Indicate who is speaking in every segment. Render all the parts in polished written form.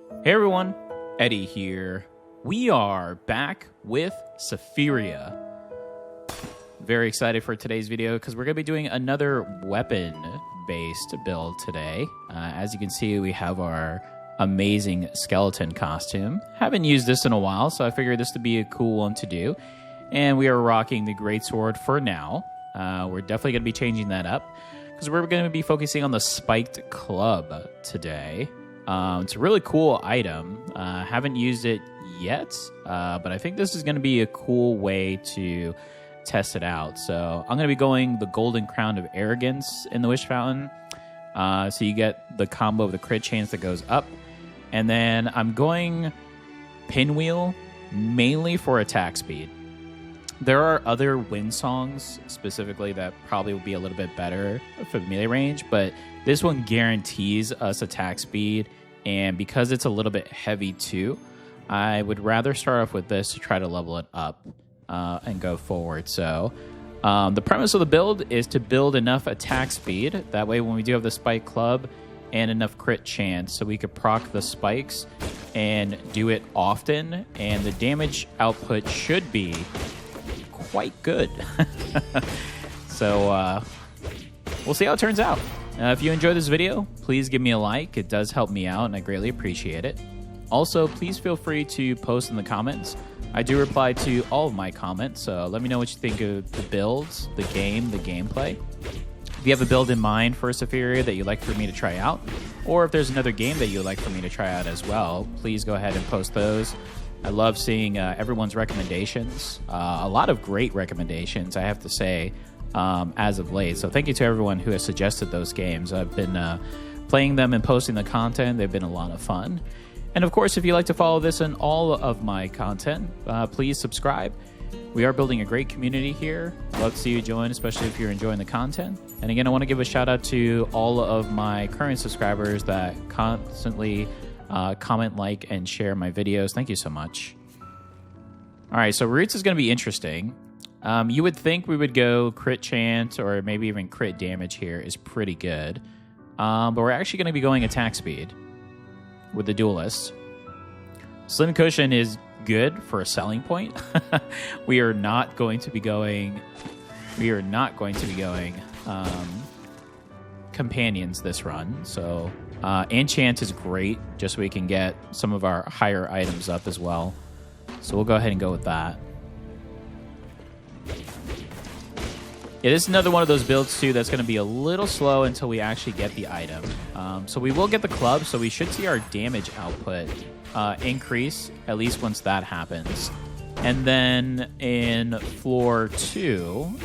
Speaker 1: Hey everyone, Eddie here. We are back with Sephiria. Very excited for today's video because we're going to be doing another weapon-based build today. As you can see, we have our amazing skeleton costume. Haven't used this in a while, so I figured this would be a cool one to do. And we are rocking the greatsword for now. We're definitely going to be changing that up because we're going to be focusing on the spiked club today. It's a really cool item. Haven't used it yet, but I think this is going to be a cool way to test it out. So I'm going to be going the Golden Crown of Arrogance in the Wish Fountain. So you get the combo of the crit chance that goes up. And then I'm going Pinwheel mainly for attack speed. There are other wind songs specifically that probably will be a little bit better for the melee range, but this one guarantees us attack speed, and because it's a little bit heavy too, I would rather start off with this to try to level it up and go forward. So the premise of the build is to build enough attack speed. That way when we do have the spike club and enough crit chance, so we could proc the spikes and do it often, and the damage output should be quite good. So we'll see how it turns out. If you enjoyed this video, please give me a like. It does help me out and I greatly appreciate it. Also, please feel free to post in the comments. I do reply to all of my comments, so let me know what you think of the builds, the game, the gameplay. If you have a build in mind for Sephiria that you'd like for me to try out, or if there's another game that you'd like for me to try out as well, please go ahead and post those. I love seeing everyone's recommendations. A lot of great recommendations, I have to say, as of late. So thank you to everyone who has suggested those games. I've been playing them and posting the content. They've been a lot of fun. And of course, if you'd like to follow this and all of my content, please subscribe. We are building a great community here. Love to see you join, especially if you're enjoying the content. And again, I want to give a shout out to all of my current subscribers that constantly comment, like, and share my videos. Thank you so much. All right, so Roots is going to be interesting. You would think we would go crit chance or maybe even crit damage here is pretty good. But we're actually going to be going attack speed with the duelist. Slim Cushion is good for a selling point. We are not going to be going companions this run. So enchant is great, just so we can get some of our higher items up as well. So we'll go ahead and go with that. Yeah, this is another one of those builds too that's going to be a little slow until we actually get the item. So we will get the club, so we should see our damage output increase, at least once that happens. And then in floor 2,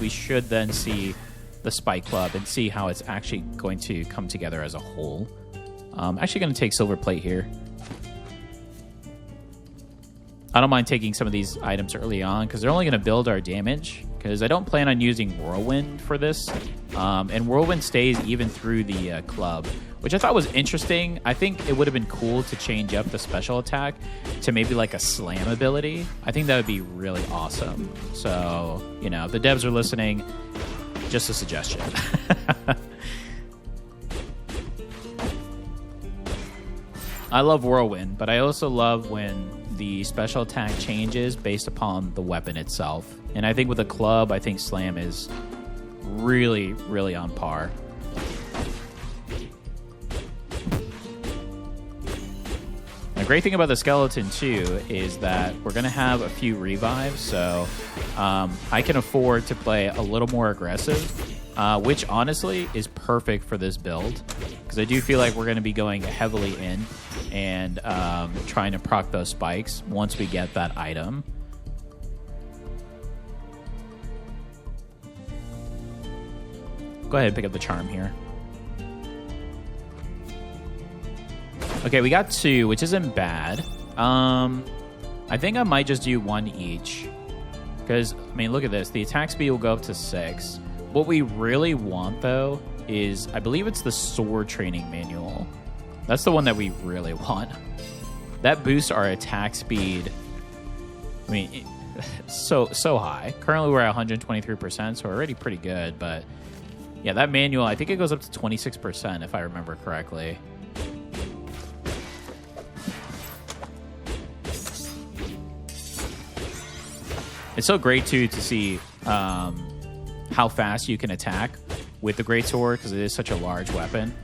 Speaker 1: we should then see the spike club and see how it's actually going to come together as a whole. I'm actually going to take silver plate here. I don't mind taking some of these items early on because they're only going to build our damage, because I don't plan on using whirlwind for this. And whirlwind stays even through the club, which I thought was interesting. I think it would have been cool to change up the special attack to maybe like a slam ability. I think that would be really awesome. So, you know, if the devs are listening, just a suggestion. I love whirlwind, but I also love when the special attack changes based upon the weapon itself. And I think with a club, I think slam is really, really on par. The great thing about the skeleton too is that we're going to have a few revives, so I can afford to play a little more aggressive, which honestly is perfect for this build, because I do feel like we're going to be going heavily in and trying to proc those spikes once we get that item. Go ahead and pick up the charm here. Okay, we got 2, which isn't bad. I think I might just do 1 each, because, I mean, look at this. The attack speed will go up to 6. What we really want, though, is, I believe it's the sword training manual. That's the one that we really want. That boosts our attack speed. I mean, so high. Currently, we're at 123%, so we're already pretty good, but yeah, that manual, I think it goes up to 26%, if I remember correctly. It's so great, too, to see how fast you can attack with the greatsword, because it is such a large weapon.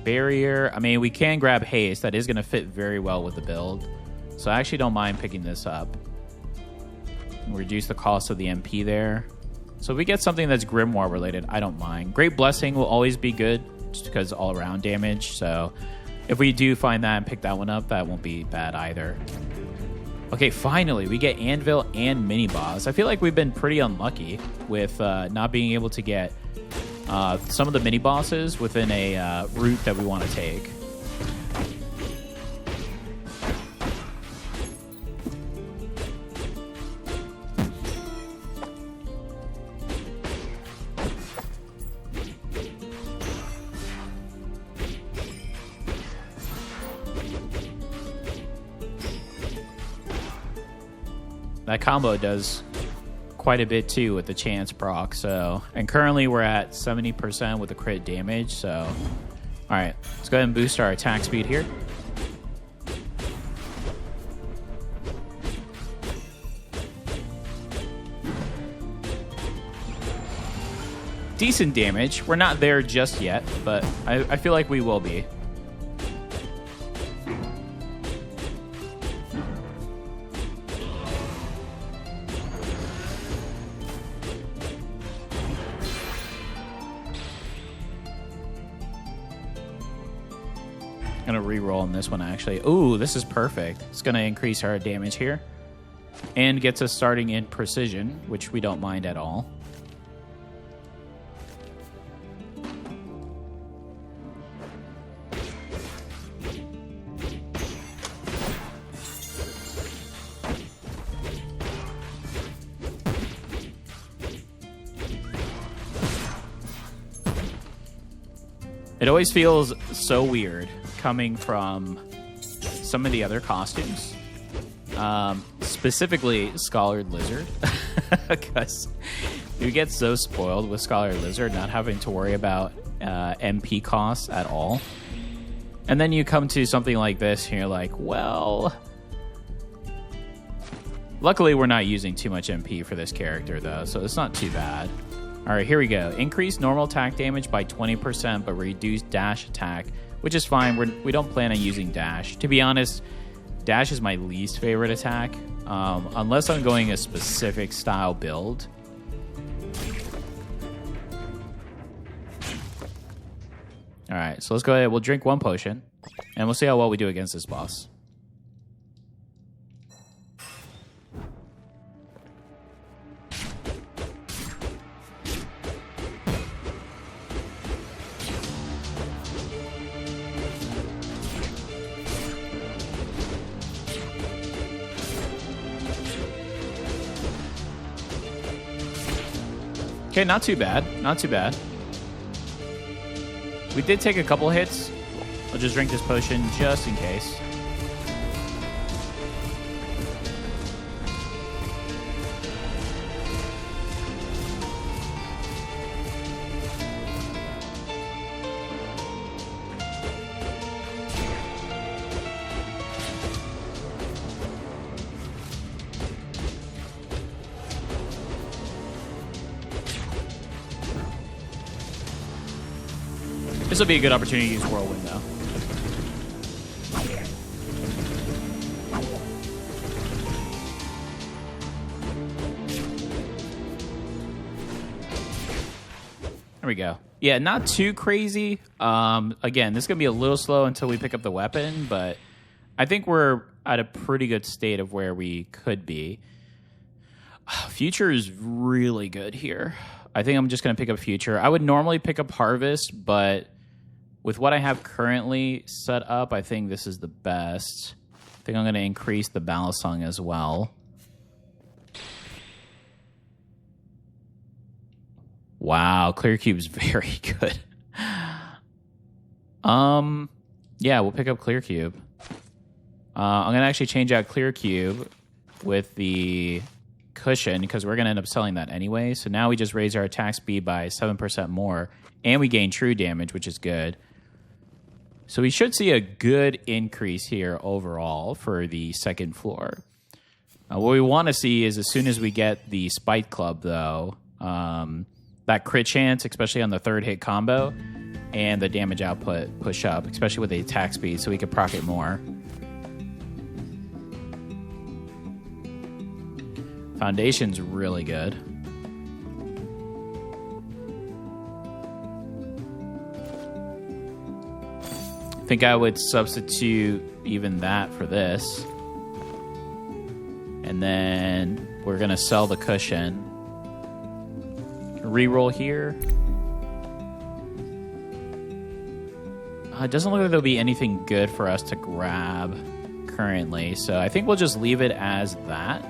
Speaker 1: Barrier. I mean, we can grab haste. That is going to fit very well with the build. So I actually don't mind picking this up. Reduce the cost of the MP there. So if we get something that's Grimoire related, I don't mind. Great Blessing will always be good, just because all around damage. So if we do find that and pick that one up, that won't be bad either. Okay, finally, we get Anvil and Mini Boss. I feel like we've been pretty unlucky with not being able to get some of the mini bosses within a route that we want to take. That combo does quite a bit too with the chance proc. So, and currently we're at 70% with the crit damage. So, all right, let's go ahead and boost our attack speed here. Decent damage. We're not there just yet, but I feel like we will be. Gonna re-roll on this one actually. Ooh, this is perfect. It's gonna increase our damage here and gets us starting in precision, which we don't mind at all. It always feels so weird coming from some of the other costumes, specifically Scholared Lizard, because you get so spoiled with Scholared Lizard not having to worry about MP costs at all. And then you come to something like this and you're like, well, luckily we're not using too much MP for this character though, so it's not too bad. All right, here we go. Increase normal attack damage by 20%, but reduce dash attack, which is fine. We don't plan on using dash. To be honest, dash is my least favorite attack, unless I'm going a specific style build. All right, so let's go ahead. We'll drink one potion, and we'll see how well we do against this boss. Okay, not too bad. Not too bad. We did take a couple hits. I'll just drink this potion just in case. This will be a good opportunity to use Whirlwind, though. There we go. Yeah, not too crazy. Again, this is going to be a little slow until we pick up the weapon, but I think we're at a pretty good state of where we could be. Future is really good here. I think I'm just going to pick up Future. I would normally pick up Harvest, but with what I have currently set up, I think this is the best. I think I'm going to increase the Balisong as well. Wow, Clear Cube's very good. Yeah, we'll pick up Clear Cube. I'm going to actually change out Clear Cube with the cushion because we're going to end up selling that anyway. So now we just raise our attack speed by 7% more, and we gain true damage, which is good. So we should see a good increase here overall for the second floor. What we want to see is as soon as we get the Spike Club, though, that crit chance, especially on the third hit combo, and the damage output push up, especially with the attack speed, so we can proc it more. Foundation's really good. I think I would substitute even that for this. And then we're going to sell the cushion. Reroll here. It doesn't look like there'll be anything good for us to grab currently. So I think we'll just leave it as that.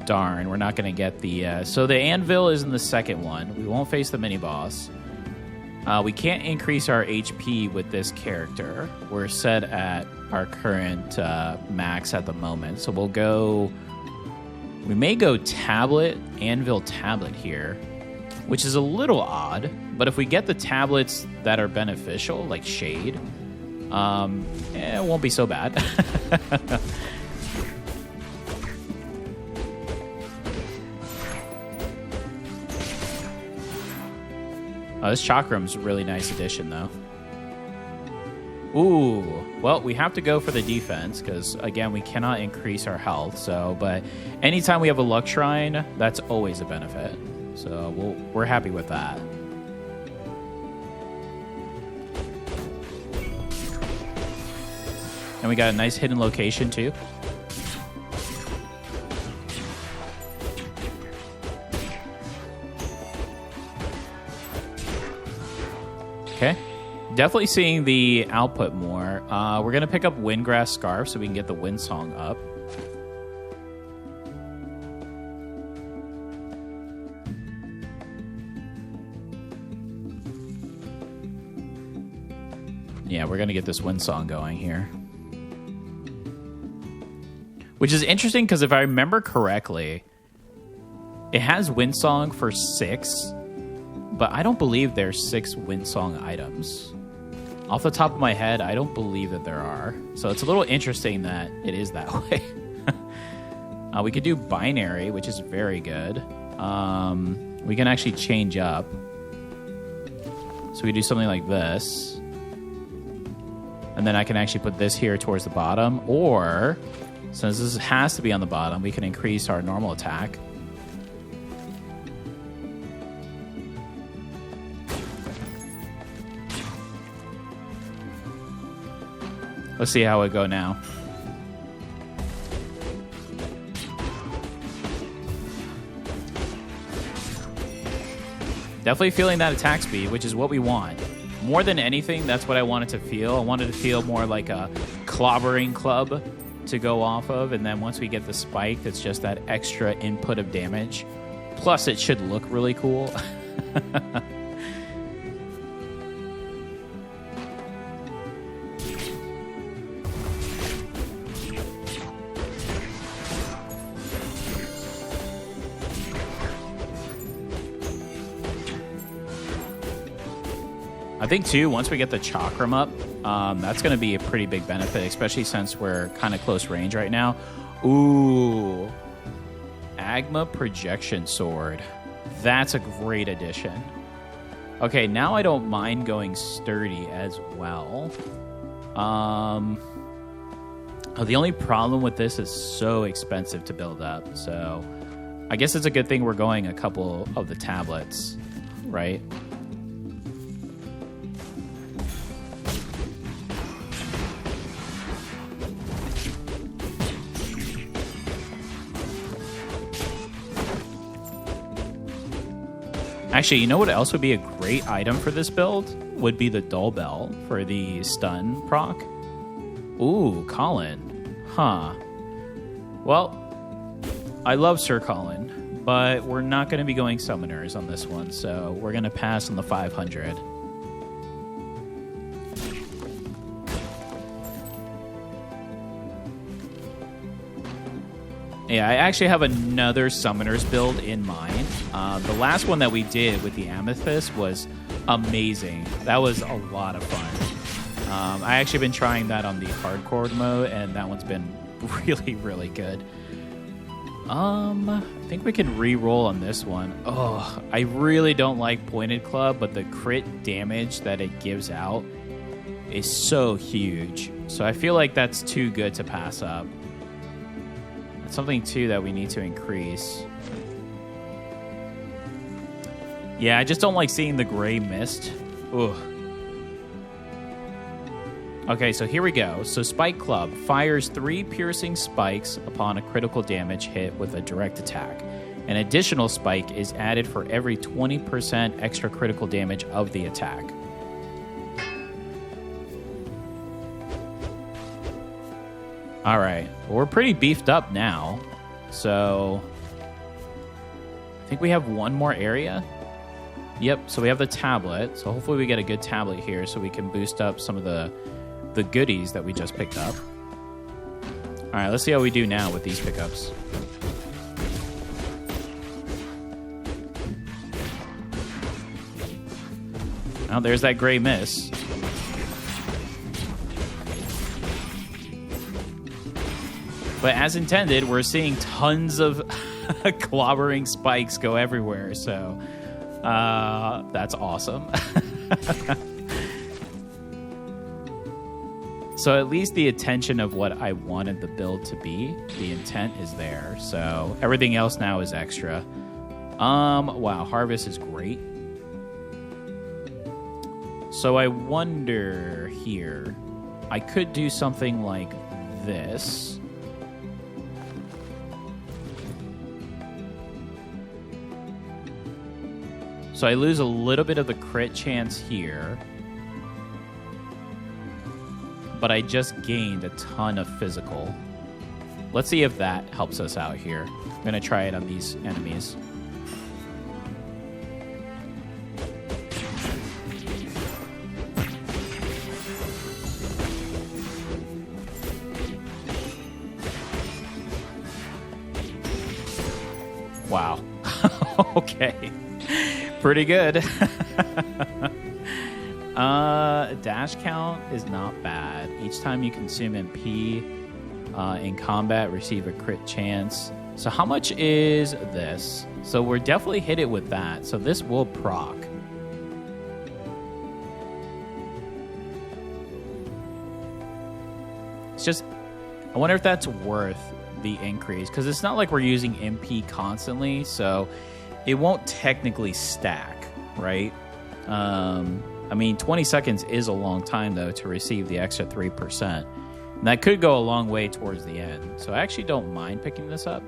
Speaker 1: Darn, we're not going to get the... so the anvil is in the second one. We won't face the mini-boss. We can't increase our HP with this character. We're set at our current max at the moment. So we'll go... We may go tablet, anvil tablet here, which is a little odd. But if we get the tablets that are beneficial, like shade, it won't be so bad. This Chakram's a really nice addition, though. Ooh, well, we have to go for the defense because, again, we cannot increase our health. So, but anytime we have a luck shrine, that's always a benefit. So we're happy with that. And we got a nice hidden location, too. Okay, definitely seeing the output more. We're going to pick up Windgrass Scarf so we can get the Wind Song up. Yeah, we're going to get this Wind Song going here. Which is interesting because if I remember correctly, it has Wind Song for 6. But I don't believe there's 6 Windsong items. Off the top of my head, I don't believe that there are. So it's a little interesting that it is that way. We could do binary, which is very good. We can actually change up. So we do something like this. And then I can actually put this here towards the bottom. Or, since this has to be on the bottom, we can increase our normal attack. Let's see how it go now. Definitely feeling that attack speed, which is what we want. More than anything, that's what I wanted to feel. I wanted to feel more like a clobbering club to go off of. And then once we get the spike, it's just that extra input of damage. Plus, it should look really cool. I think, too, once we get the Chakram up, that's going to be a pretty big benefit, especially since we're kind of close range right now. Ooh. Agma Projection Sword. That's a great addition. Okay, now I don't mind going Sturdy as well. The only problem with this is so expensive to build up. So I guess it's a good thing we're going a couple of the tablets, right? Actually, you know what else would be a great item for this build? Would be the Dull Bell for the stun proc. Ooh, Colin. Huh. Well, I love Sir Colin, but we're not going to be going summoners on this one, so we're going to pass on the 500. Yeah, I actually have another Summoners build in mind. The last one that we did with the Amethyst was amazing. That was a lot of fun. I actually been trying that on the hardcore mode, and that one's been really, really good. I think we can re-roll on this one. Oh, I really don't like pointed club, but the crit damage that it gives out is so huge. So I feel like that's too good to pass up. That's something, too, that we need to increase. Yeah, I just don't like seeing the gray mist. Ugh. Okay, so here we go. So Spike Club fires 3 piercing spikes upon a critical damage hit with a direct attack. An additional spike is added for every 20% extra critical damage of the attack. All right, well, we're pretty beefed up now. So I think we have one more area. Yep, so we have the tablet. So hopefully we get a good tablet here so we can boost up some of the goodies that we just picked up. All right, let's see how we do now with these pickups. Oh, there's that gray mist. But as intended, we're seeing tons of clobbering spikes go everywhere, so that's awesome. So at least the attention of what I wanted the build to be, the intent is there. So everything else now is extra. Wow, harvest is great. So I wonder here, I could do something like this. So I lose a little bit of the crit chance here, but I just gained a ton of physical. Let's see if that helps us out here. I'm going to try it on these enemies. Wow. Okay. Pretty good. Dash count is not bad. Each time you consume MP in combat, receive a crit chance. So how much is this? So we're definitely hit it with that. So this will proc. It's just, I wonder if that's worth the increase, because it's not like we're using MP constantly, so it won't technically stack, right? I mean, 20 seconds is a long time, though, to receive the extra 3%. And that could go a long way towards the end. So I actually don't mind picking this up.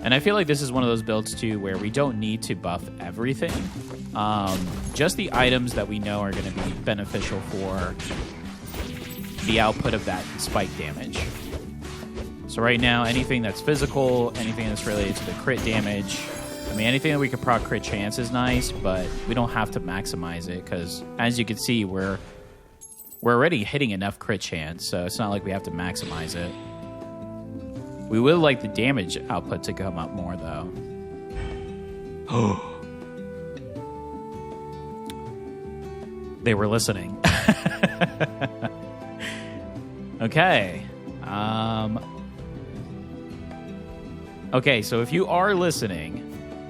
Speaker 1: And I feel like this is one of those builds, too, where we don't need to buff everything. Just the items that we know are going to be beneficial for the output of that spike damage. So right now, anything that's physical, anything that's related to the crit damage, I mean, anything that we could proc crit chance is nice, but we don't have to maximize it, because as you can see, we're already hitting enough crit chance, so it's not like we have to maximize it. We would like the damage output to come up more, though. They were listening. Okay. Okay, so if you are listening,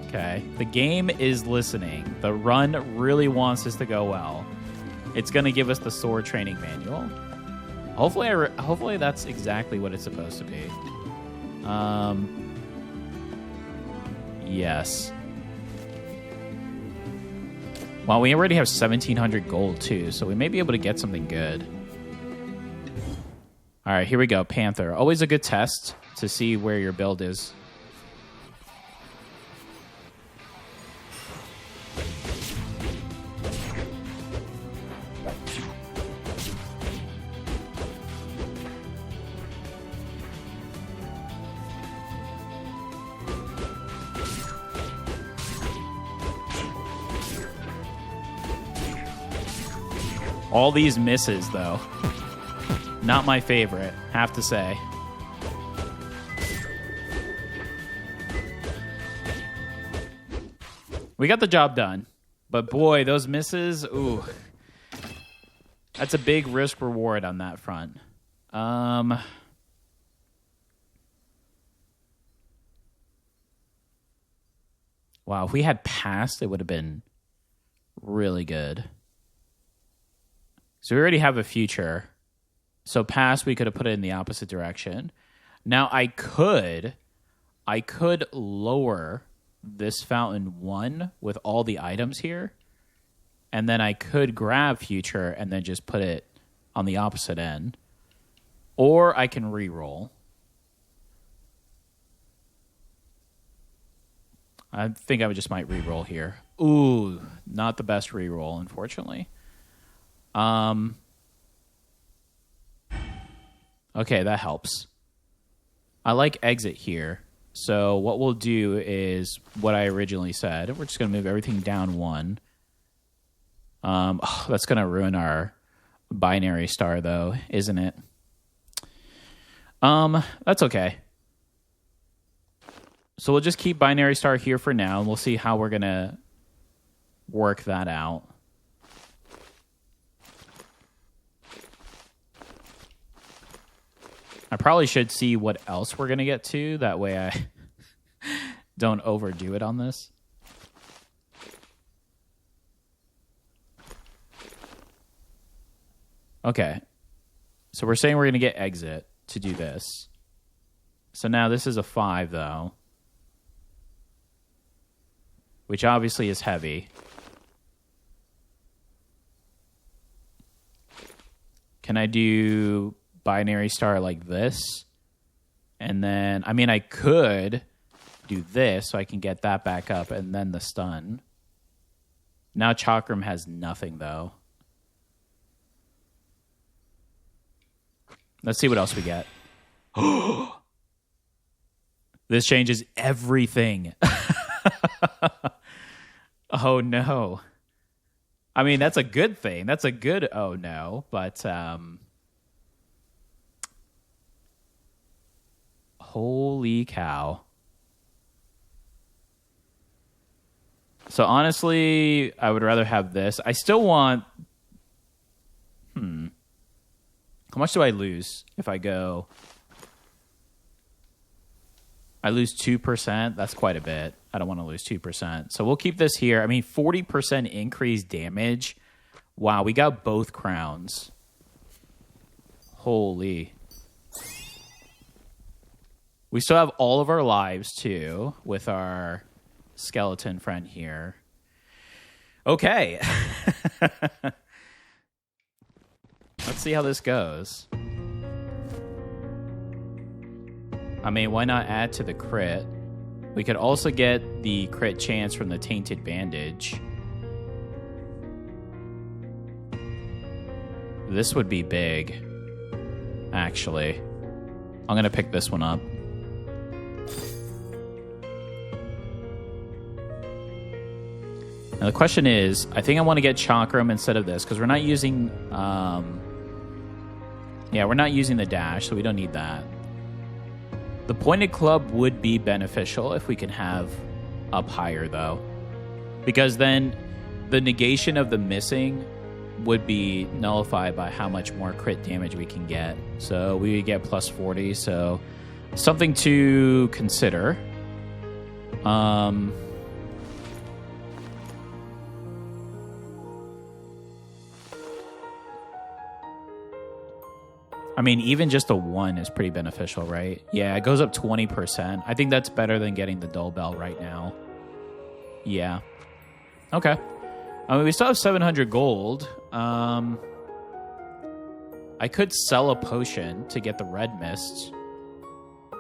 Speaker 1: okay, the game is listening. The run really wants this to go well. It's going to give us the sword training manual. Hopefully that's exactly what it's supposed to be. Yes. Well, we already have 1,700 gold, too, so we may be able to get something good. All right, here we go. Panther. Always a good test to see where your build is. All these misses, though. Not my favorite, have to say. We got the job done. But boy, those misses, ooh. That's a big risk reward on that front. Wow, if we had passed, it would have been really good. So we already have a future. So pass, we could have put it in the opposite direction. Now I could lower this fountain 1 with all the items here. And then I could grab future and then just put it on the opposite end. Or I can re-roll. I think I just might re-roll here. Ooh, not the best re-roll, unfortunately. Okay, that helps. I like exit here. So what we'll do is what I originally said. We're just going to move everything down 1. That's going to ruin our binary star, though, isn't it? That's okay. So we'll just keep binary star here for now, and we'll see how we're going to work that out. I probably should see what else we're going to get to. That way I don't overdo it on this. Okay. So we're saying we're going to get exit to do this. So now this is a 5, though. Which obviously is heavy. Can I do binary star like this? And then, I mean, I could do this so I can get that back up and then the stun. Now Chakram has nothing, though. Let's see what else we get. This changes everything. Oh, no. I mean, that's a good thing. That's a good oh, no. But, holy cow. So, honestly, I would rather have this. I still want... How much do I lose if I go... I lose 2%. That's quite a bit. I don't want to lose 2%. So we'll keep this here. I mean, 40% increased damage. Wow, we got both crowns. Holy. We still have all of our lives, too, with our skeleton friend here. Okay. Let's see how this goes. I mean, why not add to the crit? We could also get the crit chance from the Tainted Bandage. This would be big, actually. I'm going to pick this one up. Now the question is, I think I want to get Chakram instead of this, because we're not using... we're not using the dash, so we don't need that. The pointed club would be beneficial if we can have up higher, though. Because then the negation of the missing would be nullified by how much more crit damage we can get. So we would get plus 40, so something to consider. I mean, even just a 1 is pretty beneficial, right? Yeah, it goes up 20%. I think that's better than getting the dull bell right now. Yeah. Okay. I mean, we still have 700 gold. I could sell a potion to get the red mist,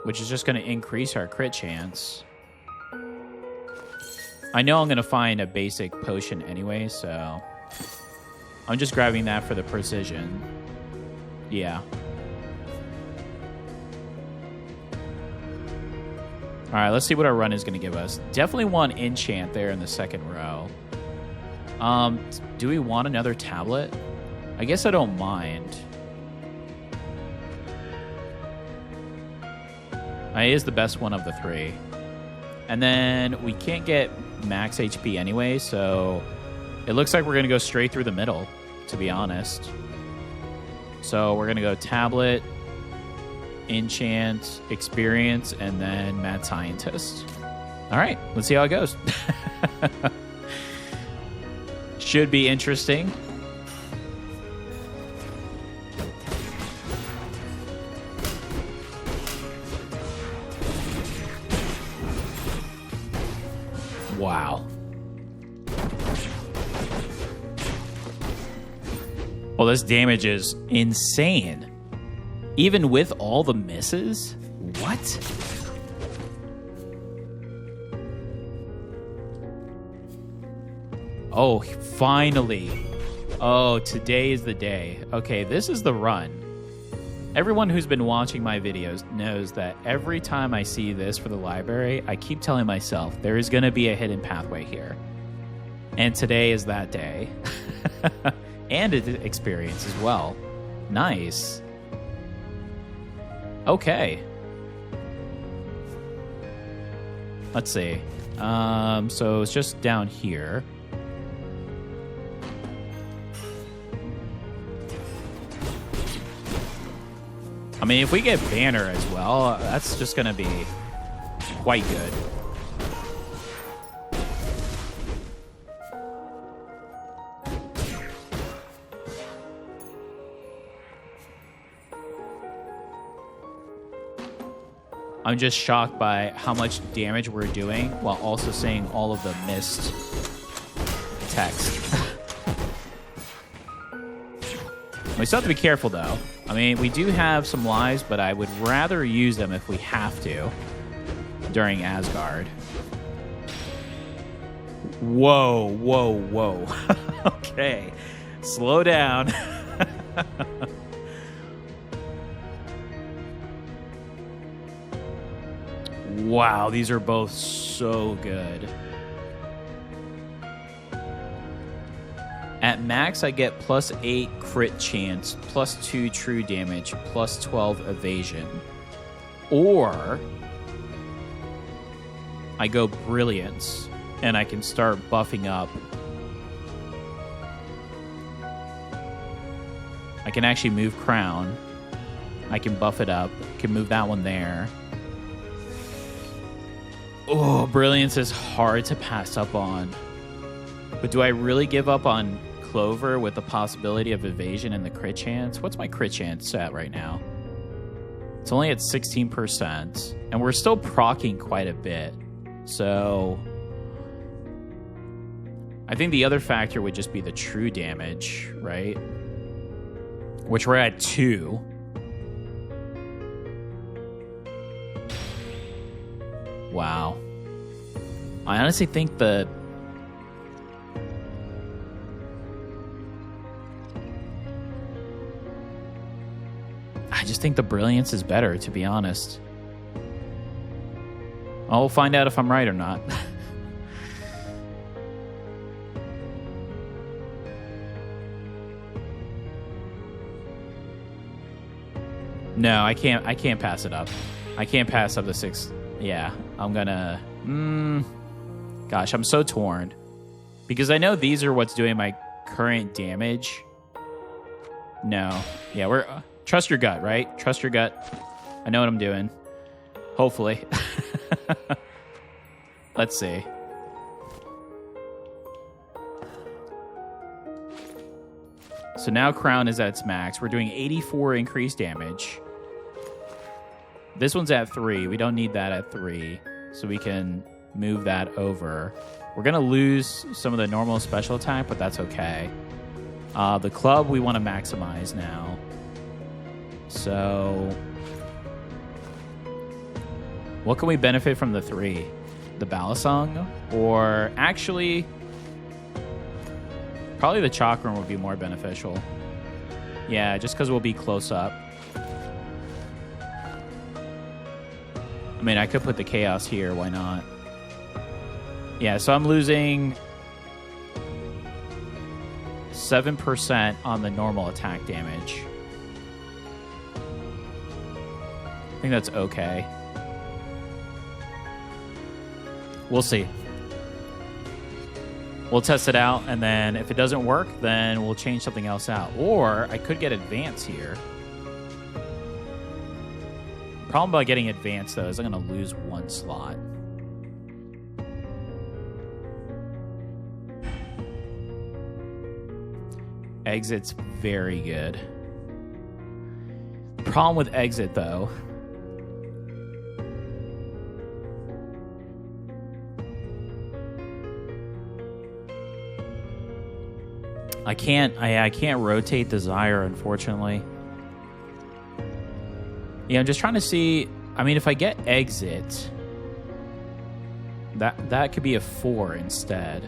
Speaker 1: which is just going to increase our crit chance. I know I'm going to find a basic potion anyway, so I'm just grabbing that for the precision. Yeah. All right, let's see what our run is going to give us. Definitely want enchant there in the second row. Do we want another tablet? I guess I don't mind. It is the best one of the 3. And then we can't get max HP anyway, so it looks like we're going to go straight through the middle, to be honest. So we're going to go tablet, enchant, experience, and then mad scientist. All right, let's see how it goes. Should be interesting. Wow. Well, this damage is insane. Even with all the misses? What? Oh, finally. Oh, today is the day. Okay, this is the run. Everyone who's been watching my videos knows that every time I see this for the library, I keep telling myself there is going to be a hidden pathway here. And today is that day. And an experience as well. Nice. Okay. Let's see. So it's just down here. I mean, if we get banner as well, that's just going to be quite good. I'm just shocked by how much damage we're doing while also saying all of the missed text. We still have to be careful, though. I mean, we do have some lives, but I would rather use them if we have to during Asgard. Whoa, whoa, whoa. Okay. Slow down. Wow, these are both so good. At max, I get +8 crit chance, +2 true damage, +12 evasion. Or I go brilliance, and I can start buffing up. I can actually move crown. I can buff it up. Can move that one there. Oh, brilliance is hard to pass up on. But do I really give up on Clover with the possibility of evasion and the crit chance? What's my crit chance at right now? It's only at 16%, and we're still proccing quite a bit. So I think the other factor would just be the true damage, right? Which we're at 2. Wow. I honestly think I just think the brilliance is better, to be honest. I'll find out if I'm right or not. No, I can't pass it up. I can't pass up the 6. Yeah, I'm gonna... Gosh, I'm so torn. Because I know these are what's doing my current damage. No. Yeah, we're... trust your gut, right? Trust your gut. I know what I'm doing. Hopefully. Let's see. So now Crown is at its max. We're doing 84 increased damage. This one's at 3. We don't need that at 3. So we can move that over. We're going to lose some of the normal special attack, but that's okay. The club we want to maximize now. So what can we benefit from the 3? The Balisong? Or actually, probably the Chakram would be more beneficial. Yeah, just because we'll be close up. I mean, I could put the Chaos here. Why not? Yeah, so I'm losing 7% on the normal attack damage. I think that's okay. We'll see. We'll test it out, and then if it doesn't work, then we'll change something else out. Or I could get advance here. Problem about getting advanced, though, is I'm going to lose one slot. Exit's very good. Problem with exit, though, I can't rotate Desire, unfortunately. Yeah, I'm just trying to see. I mean, if I get exit, that could be a 4 instead.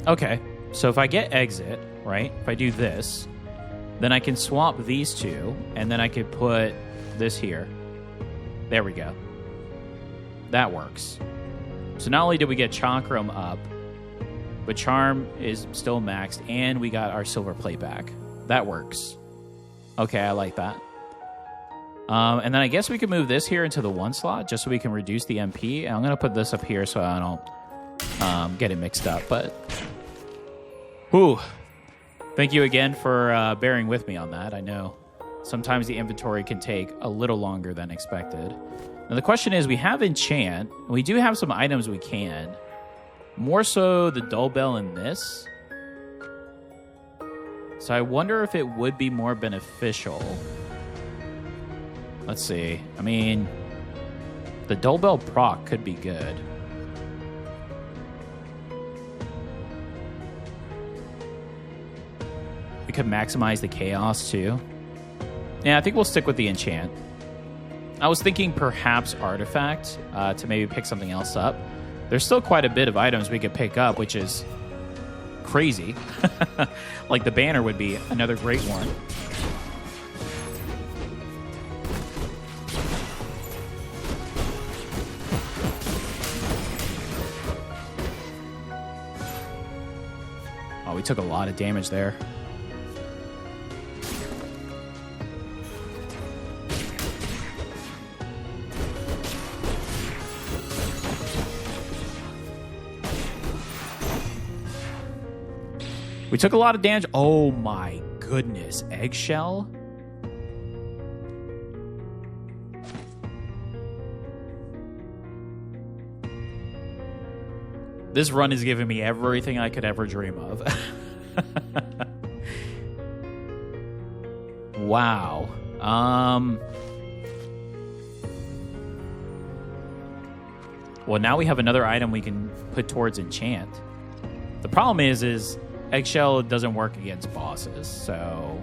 Speaker 1: Okay, so if I get exit, right? If I do this, then I can swap these two, and then I could put this here. There we go. That works. So not only did we get Chakram up, but Charm is still maxed, and we got our silver plate back. That works. Okay, I like that. And then I guess we could move this here into the 1 slot, just so we can reduce the MP. And I'm going to put this up here so I don't get it mixed up. But, whew. Thank you again for bearing with me on that. I know sometimes the inventory can take a little longer than expected. Now the question is, we have enchant. We do have some items we can. More so the dull bell in this. So I wonder if it would be more beneficial. Let's see. I mean, the dull bell proc could be good. We could maximize the chaos too. Yeah, I think we'll stick with the enchant. I was thinking perhaps artifact to maybe pick something else up. There's still quite a bit of items we could pick up, which is crazy. Like the banner would be another great one. Oh, we took a lot of damage there. We took a lot of damage. Oh my goodness. Eggshell? This run is giving me everything I could ever dream of. Wow. Well, now we have another item we can put towards enchant. The problem is Eggshell doesn't work against bosses, so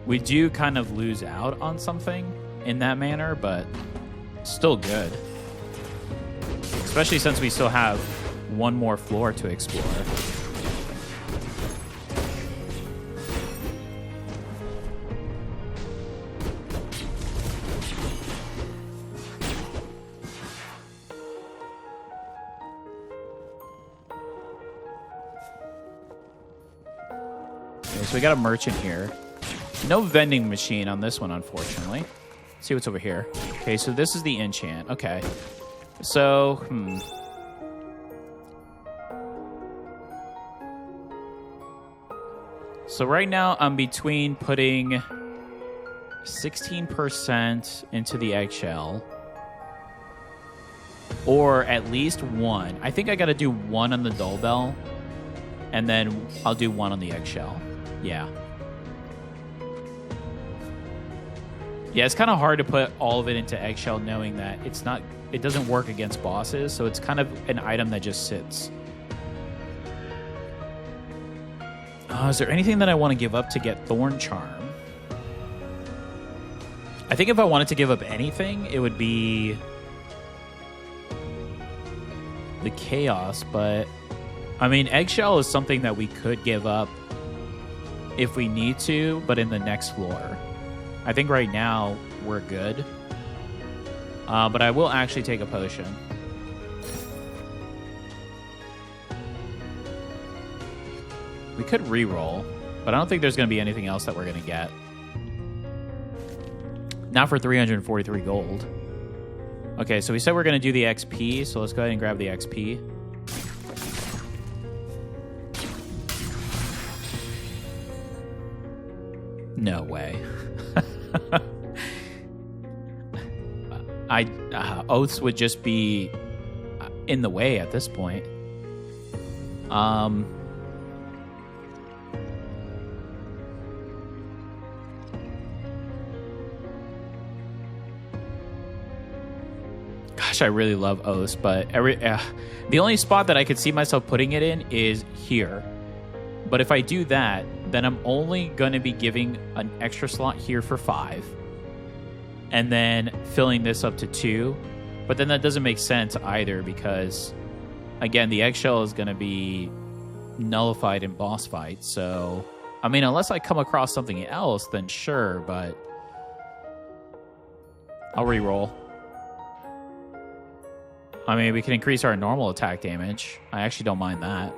Speaker 1: we do kind of lose out on something in that manner, but still good. Especially since we still have one more floor to explore. So we got a merchant here. No vending machine on this one, unfortunately. Let's see what's over here. Okay, so this is the enchant. Okay. So, So right now I'm between putting 16% into the eggshell or at least 1. I think I got to do 1 on the dull bell and then I'll do 1 on the eggshell. Yeah. Yeah, it's kind of hard to put all of it into eggshell knowing that it doesn't work against bosses, so it's kind of an item that just sits. Is there anything that I want to give up to get Thorn Charm? I think if I wanted to give up anything, it would be the Chaos, but I mean, eggshell is something that we could give up if we need to, but in the next floor. I think right now we're good. But I will actually take a potion. We could re-roll, but I don't think there's going to be anything else that we're going to get. Not for 343 gold. Okay, so we said we're going to do the XP, so let's go ahead and grab the XP. No way. Oaths would just be in the way at this point. Gosh, I really love Oaths, but the only spot that I could see myself putting it in is here. But if I do that, then I'm only going to be giving an extra slot here for 5. And then filling this up to 2. But then that doesn't make sense either because, again, the eggshell is going to be nullified in boss fights. So, I mean, unless I come across something else, then sure, but I'll re-roll. I mean, we can increase our normal attack damage. I actually don't mind that.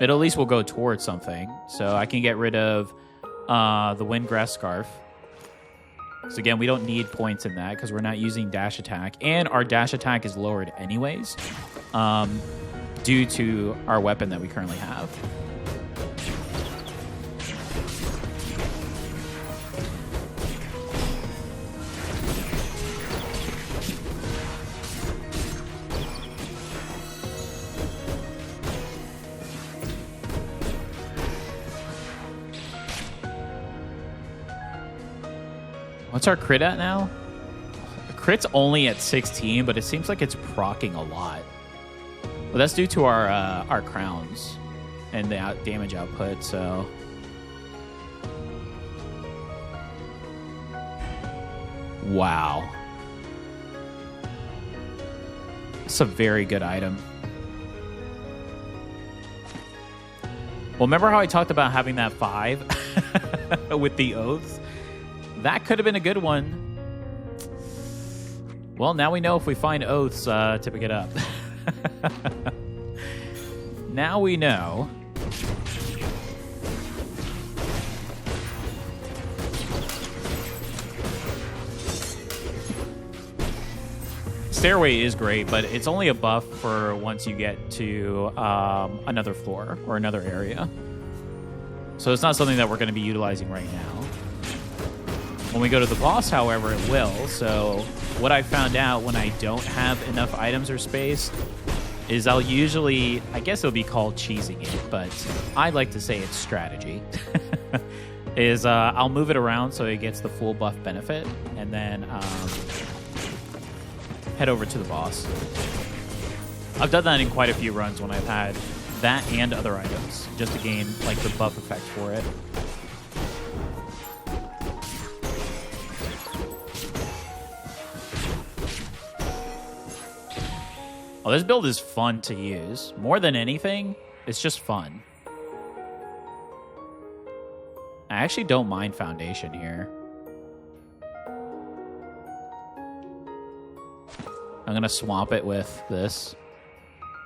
Speaker 1: It at least will go towards something. So I can get rid of the Windgrass Scarf. So again, we don't need points in that because we're not using dash attack. And our dash attack is lowered anyways due to our weapon that we currently have. What's our crit at now? The crit's only at 16, but it seems like it's proccing a lot. Well, that's due to our crowns and the damage output, so... Wow. It's a very good item. Well, remember how I talked about having that 5 with the oaths? That could have been a good one. Well, now we know if we find oaths to pick it up. Now we know. Stairway is great, but it's only a buff for once you get to another floor or another area. So it's not something that we're going to be utilizing right now. When we go to the boss, however, it will. So what I found out when I don't have enough items or space is I'll usually, I guess it'll be called cheesing it, but I like to say it's strategy, is I'll move it around so it gets the full buff benefit, and then head over to the boss. I've done that in quite a few runs when I've had that and other items, just to gain like the buff effect for it. Oh, this build is fun to use. More than anything, it's just fun. I actually don't mind Foundation here. I'm going to swap it with this.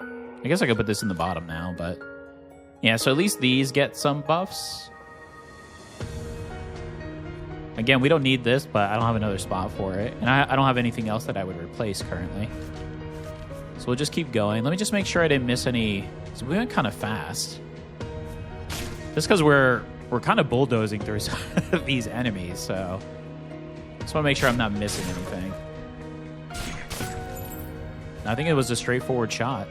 Speaker 1: I guess I could put this in the bottom now, but... Yeah, so at least these get some buffs. Again, we don't need this, but I don't have another spot for it. And I don't have anything else that I would replace currently. So we'll just keep going. Let me just make sure I didn't miss any. So we went kind of fast. Just because we're kind of bulldozing through some of these enemies, so just want to make sure I'm not missing anything. I think it was a straightforward shot.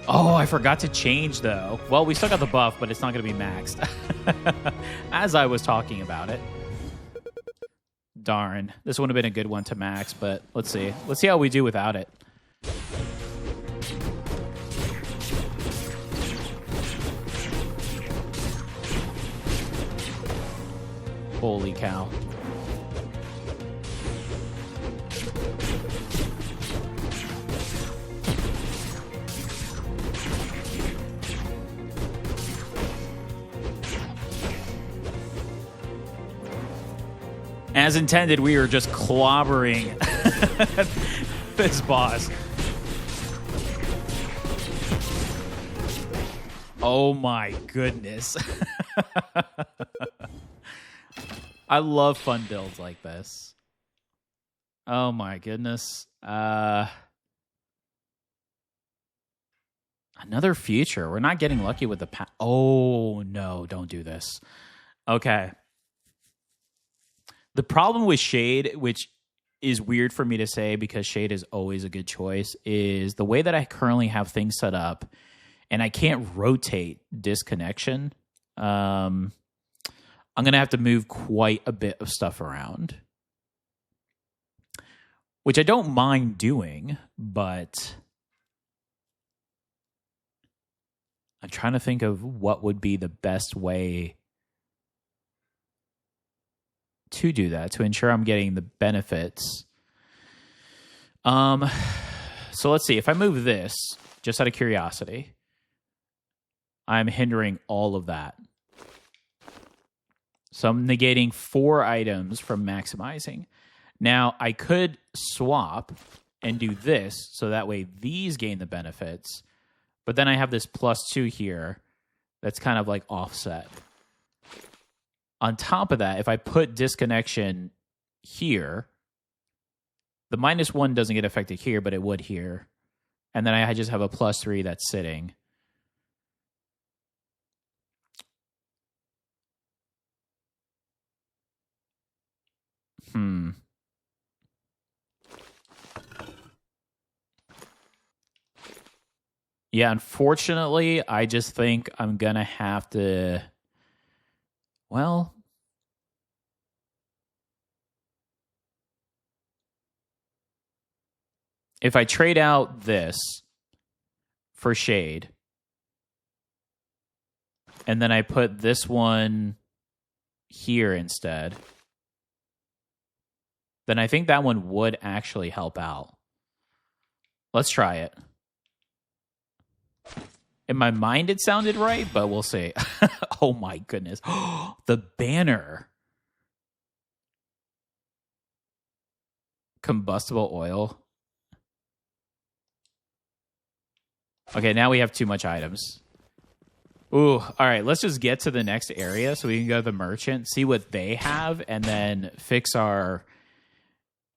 Speaker 1: Oh, I forgot to change though. Well, we still got the buff, but it's not going to be maxed. As I was talking about it. Darn. This would have been a good one to max, but let's see. Let's see how we do without it. Holy cow. As intended, we are just clobbering this boss. Oh my goodness. I love fun builds like this. Oh my goodness. Another future. We're not getting lucky with the oh no, don't do this. Okay. The problem with Shade, which is weird for me to say because Shade is always a good choice, is the way that I currently have things set up, and I can't rotate disconnection. I'm going to have to move quite a bit of stuff around, which I don't mind doing, but I'm trying to think of what would be the best way to do that, to ensure I'm getting the benefits. So let's see. If I move this, just out of curiosity, I'm hindering all of that. So I'm negating 4 items from maximizing. Now, I could swap and do this, so that way these gain the benefits. But then I have this +2 here that's kind of like offset. On top of that, if I put disconnection here, the -1 doesn't get affected here, but it would here. And then I just have a +3 that's sitting. Yeah, unfortunately, I just think I'm going to have to... Well... If I trade out this for Shade, and then I put this one here instead, then I think that one would actually help out. Let's try it. In my mind, it sounded right, but we'll see. Oh my goodness. The banner. Combustible oil. Okay, now we have too much items. Ooh, all right, let's just get to the next area so we can go to the merchant, see what they have, and then fix our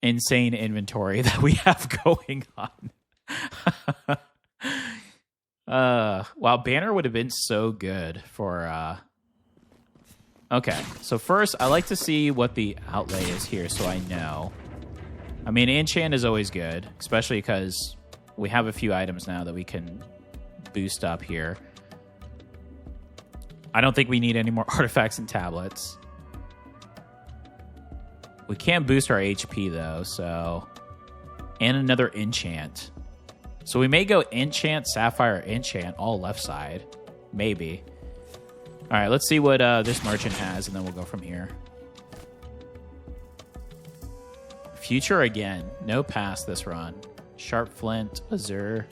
Speaker 1: insane inventory that we have going on. Wow, banner would have been so good for... Okay, so first, I like to see what the outlay is here so I know. I mean, enchant is always good, especially because we have a few items now that we can boost up here. I don't think we need any more artifacts and tablets. We can boost our HP, though, so... And another enchant. So we may go enchant, sapphire, enchant, all left side. Maybe. All right, let's see what this merchant has, and then we'll go from here. Future again. No pass this run. Sharp flint, azure.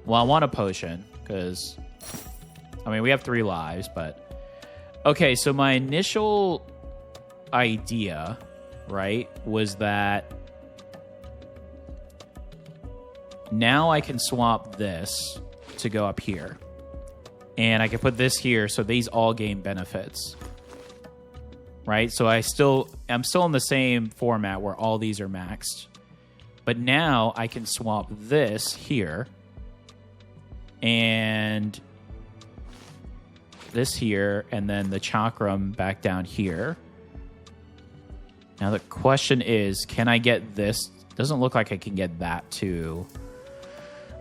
Speaker 1: Well, I want a potion, because... I mean, we have 3 lives, but... Okay, so my initial idea, right, was that... Now I can swap this to go up here. And I can put this here, so these all gain benefits. Right? So I'm still in the same format where all these are maxed. But now I can swap this here. And this here, and then the chakram back down here. Now the question is, can I get this? Doesn't look like I can get that to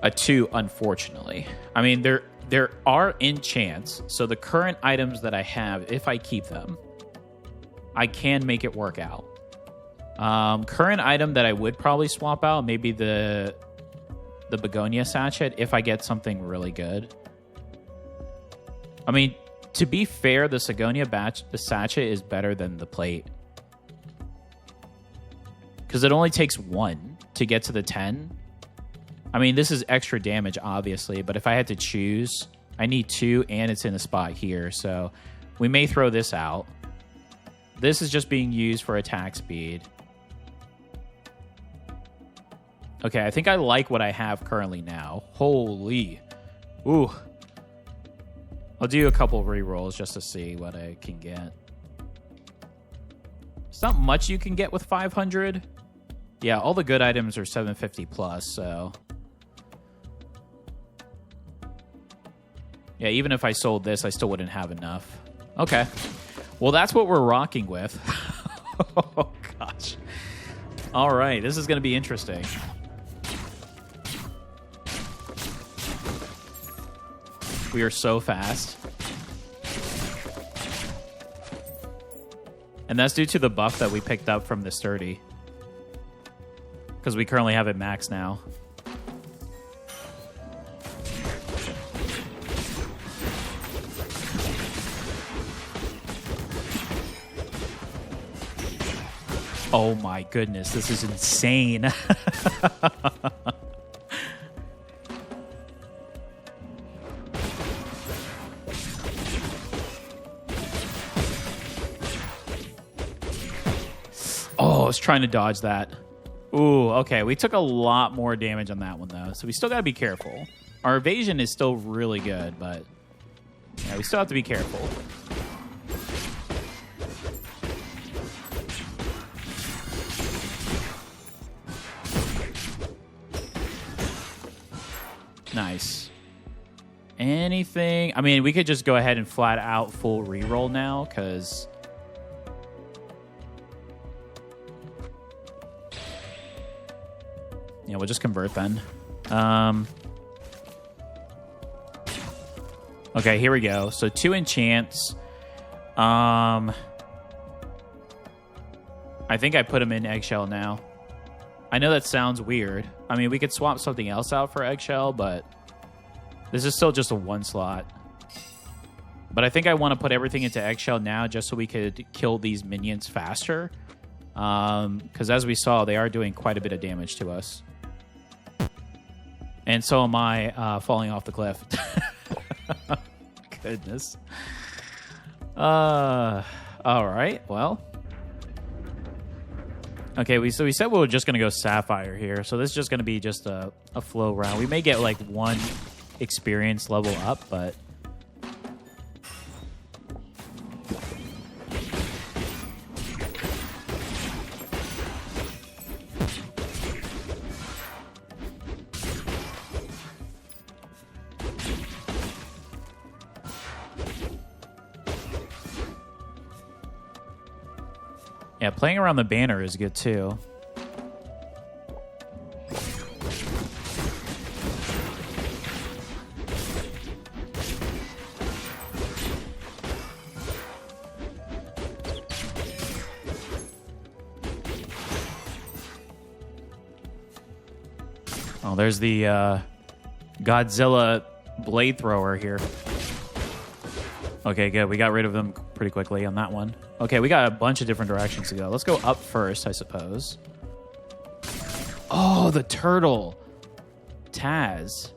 Speaker 1: a 2, unfortunately. I mean, there are enchants, so the current items that I have, if I keep them, I can make it work out. Current item that I would probably swap out, maybe the begonia sachet, if I get something really good. I mean, to be fair, the the sachet is better than the plate. Because it only takes 1 to get to the 10. I mean, this is extra damage, obviously, but if I had to choose, I need 2, and it's in a spot here, so we may throw this out. This is just being used for attack speed. Okay, I think I like what I have currently now. Holy. Ooh. I'll do a couple re-rolls just to see what I can get. It's not much you can get with 500. Yeah, all the good items are 750 plus, so... Yeah, even if I sold this, I still wouldn't have enough. Okay. Well, that's what we're rocking with. Oh, gosh. All right, this is going to be interesting. We are so fast. And that's due to the buff that we picked up from the sturdy. Because we currently have it max now. Oh my goodness, this is insane. Oh, I was trying to dodge that. Ooh, okay. We took a lot more damage on that one, though. So we still got to be careful. Our evasion is still really good, but... yeah, we still have to be careful. Nice. Anything... I mean, we could just go ahead and flat out full reroll now, because... yeah, we'll just convert then. Okay, here we go. So 2 enchants. I think I put them in eggshell now. I know that sounds weird. I mean, we could swap something else out for eggshell, but this is still just a 1 slot. But I think I want to put everything into eggshell now just so we could kill these minions faster. Because as we saw, they are doing quite a bit of damage to us. And so am I falling off the cliff. Goodness. All right, well. Okay, so we said we were just going to go Sapphire here. So this is just going to be just a flow round. We may get like 1 experience level up, but... yeah, playing around the banner is good too. Oh, there's the Godzilla blade thrower here. Okay, good. We got rid of them pretty quickly on that one. Okay, we got a bunch of different directions to go. Let's go up first, I suppose. Oh, the turtle. Taz.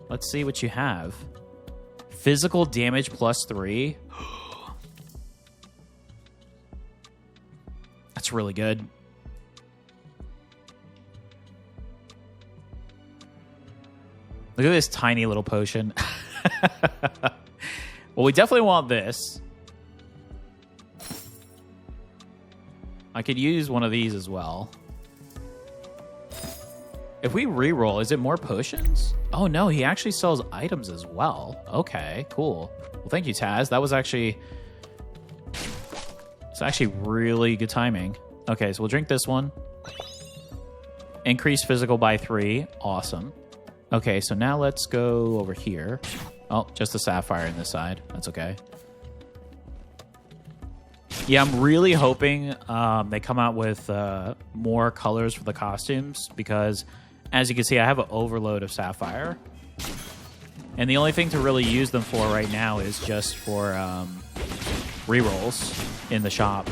Speaker 1: Let's see what you have. Physical damage +3. That's really good. Look at this tiny little potion. Well, we definitely want this. I could use one of these as well. If we reroll, is it more potions? Oh, no, he actually sells items as well. Okay, cool. Well, thank you, Taz. That was actually... it's actually really good timing. Okay, so we'll drink this one. Increase physical by 3. Awesome. Okay, so now let's go over here. Oh, just the sapphire in this side. That's okay. Yeah, I'm really hoping they come out with more colors for the costumes because, as you can see, I have an overload of sapphire. And the only thing to really use them for right now is just for rerolls in the shop.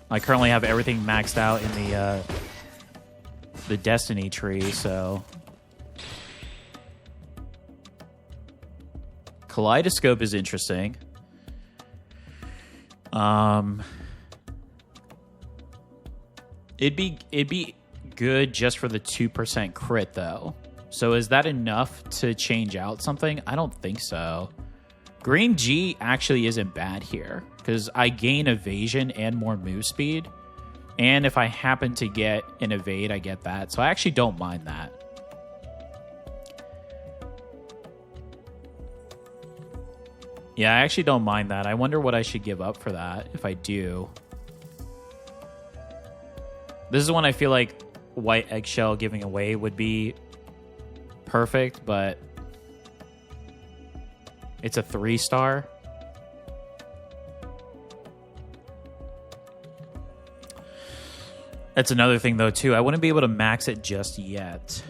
Speaker 1: I currently have everything maxed out in the Destiny tree, so... Kaleidoscope is interesting. It'd be good just for the 2% crit, though. So is that enough to change out something? I don't think so. Green G actually isn't bad here, because I gain evasion and more move speed. And if I happen to get an evade, I get that. So I actually don't mind that. Yeah, I actually don't mind that. I wonder what I should give up for that, if I do. This is one I feel like white eggshell giving away would be perfect, but it's a 3-star. That's another thing, though, too. I wouldn't be able to max it just yet.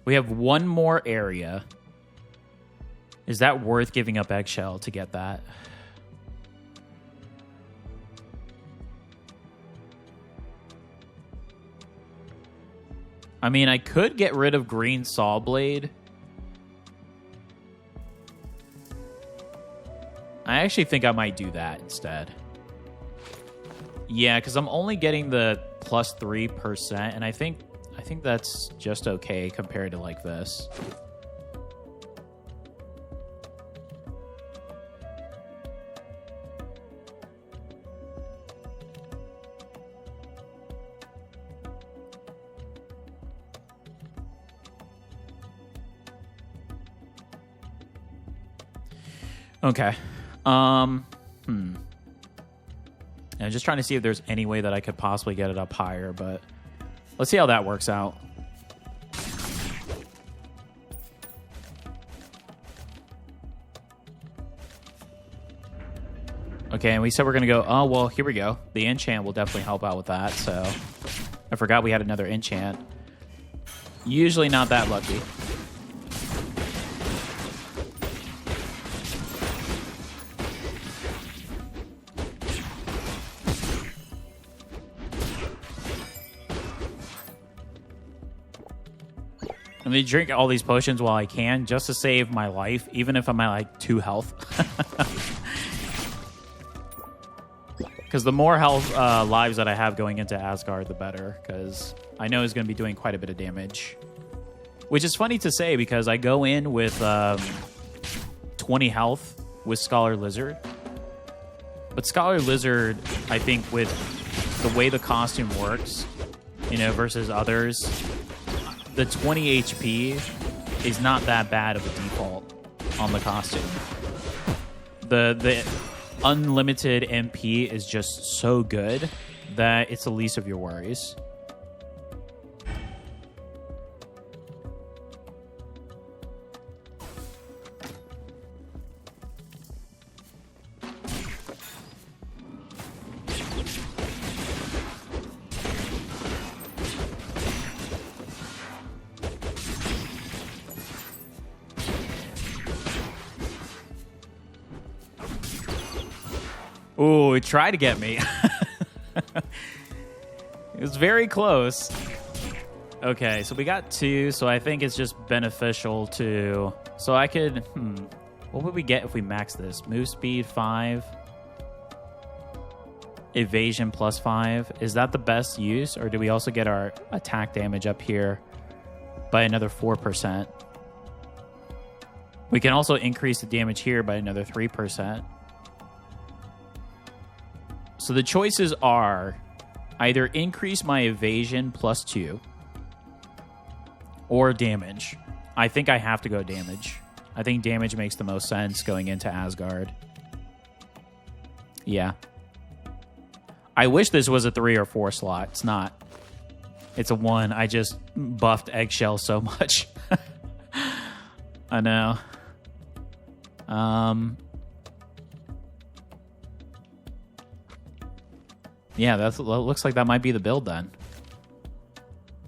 Speaker 1: We have one more area. Is that worth giving up eggshell to get that? I mean, I could get rid of green saw blade. I actually think I might do that instead. Yeah, because I'm only getting the plus 3%, and I think that's just okay compared to like this. Okay. I'm just trying to see if there's any way that I could possibly get it up higher, but let's see how that works out. Okay, and we said we're going to go... Oh, well, here we go. The enchant will definitely help out with that, so... I forgot we had another enchant. Usually not that lucky. I'm going to drink all these potions while I can, just to save my life, even if I'm at, like, 2 health. Because the more health lives that I have going into Asgard, the better, because I know it's going to be doing quite a bit of damage. Which is funny to say, because I go in with 20 health with Scholar Lizard. But Scholar Lizard, I think, with the way the costume works, you know, versus others... The 20 HP is not that bad of a default on the costume. The unlimited MP is just so good that it's the least of your worries. Ooh, it tried to get me. It was very close. Okay, so we got 2, so I think it's just beneficial to... So I could... What would we get if we max this? Move speed 5. Evasion plus 5. Is that the best use? Or do we also get our attack damage up here by another 4%? We can also increase the damage here by another 3%. So the choices are either increase my evasion plus 2 or damage. I think I have to go damage. I think damage makes the most sense going into Asgard. Yeah. I wish this was a 3 or 4 slot. It's not. It's a 1. I just buffed eggshell so much. I know. Yeah, that looks like that might be the build then.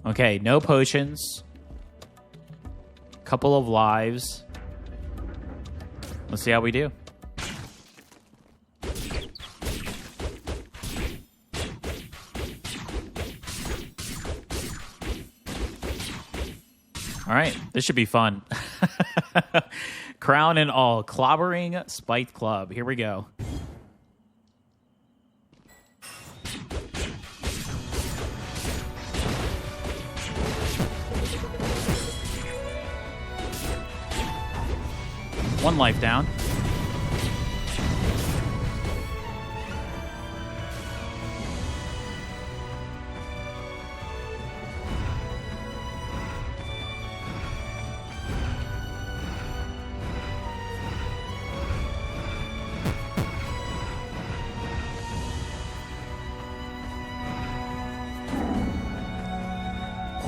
Speaker 1: Okay, no potions. Couple of lives. Let's see how we do. All right, this should be fun. Crown and all. Clobbering Spiked Club. Here we go. One life down.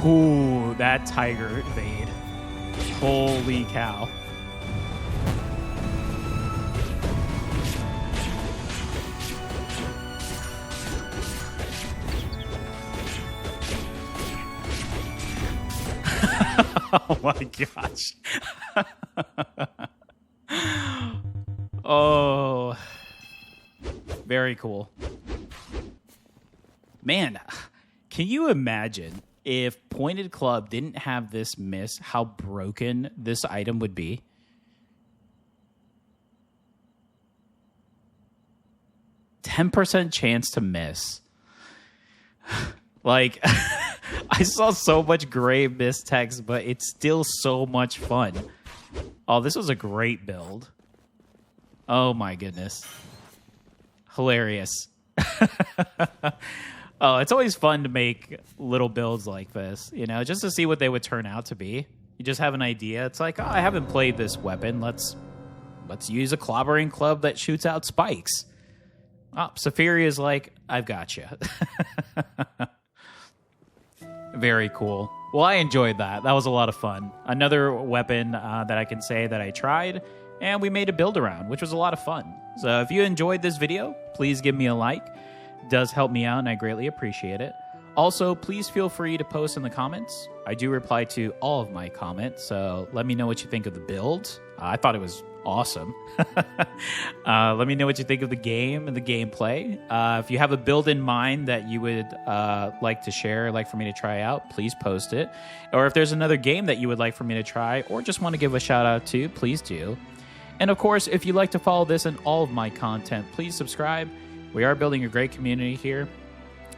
Speaker 1: Ooh, that tiger evade. Holy cow. Oh my gosh. Oh, very cool. Man, can you imagine if Pointed Club didn't have this miss, how broken this item would be? %10 chance to miss. Like, I saw so much gray miss text, but it's still so much fun. Oh, this was a great build. Oh my goodness. Hilarious. Oh, it's always fun to make little builds like this, you know, just to see what they would turn out to be. You just have an idea. It's like, oh, I haven't played this weapon. Let's use a clobbering club that shoots out spikes. Oh, Sephiria is like, I've got you. Very cool. Well, I enjoyed that. That was a lot of fun. Another weapon that I can say that I tried, and we made a build around, which was a lot of fun. So if you enjoyed this video, please give me a like. It does help me out, and I greatly appreciate it. Also, please feel free to post in the comments. I do reply to all of my comments, so let me know what you think of the build. I thought it was awesome. Let me know what you think of the game and the gameplay. If you have a build in mind that you would like to share, like for me to try out, please post it. Or if there's another game that you would like for me to try or just want to give a shout out to, please do. And of course, if you'd like to follow this and all of my content, please subscribe. We are building a great community here.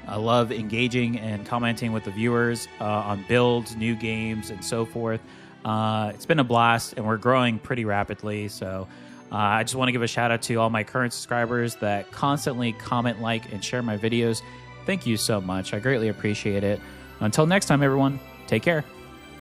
Speaker 1: I love engaging and commenting with the viewers on builds, new games, and so forth. It's been a blast, and we're growing pretty rapidly. So I just want to give a shout out to all my current subscribers that constantly comment, like, and share my videos. Thank you so much. I greatly appreciate it. Until next time, everyone, take care.